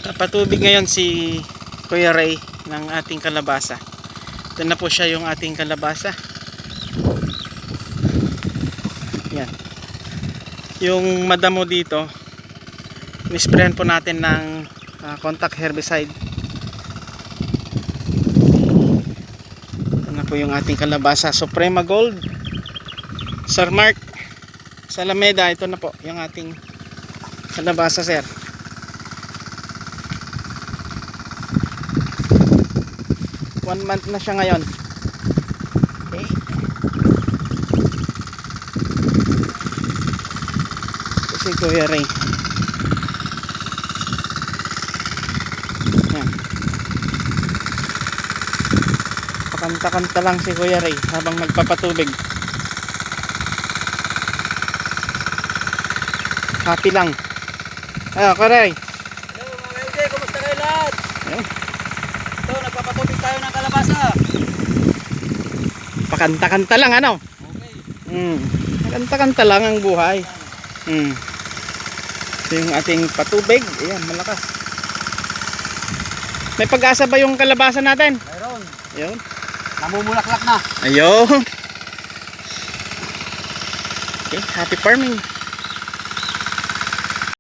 Patubig ngayon si Kuya Ray ng ating kalabasa. Ito na po siya yung ating kalabasa. Yan. Yung madamo dito, nisprayan po natin ng contact herbicide. Ito na po yung ating kalabasa. Suprema Gold. Sir Mark sa Alameda, ito na po yung ating kalabasa, sir. One month na siya ngayon. Okay. Kasi Kuya Ray. Yan. Pakanta-kanta lang si Kuya Ray habang nagpapatubig. Happy lang. Kuya Ray. Hello mga LJ, kumusta kayo lahat? Ayun. Ito, nagpapatubig tayo ng kalabasa. Pakanta-kanta lang ano? Okay. Pakanta-kanta lang ang buhay. Ito yung ating patubig. Ayan, malakas. May pag-asa ba yung kalabasa natin? Mayroon. Ayun. Namumulaklak na. Ayun. Okay, happy farming.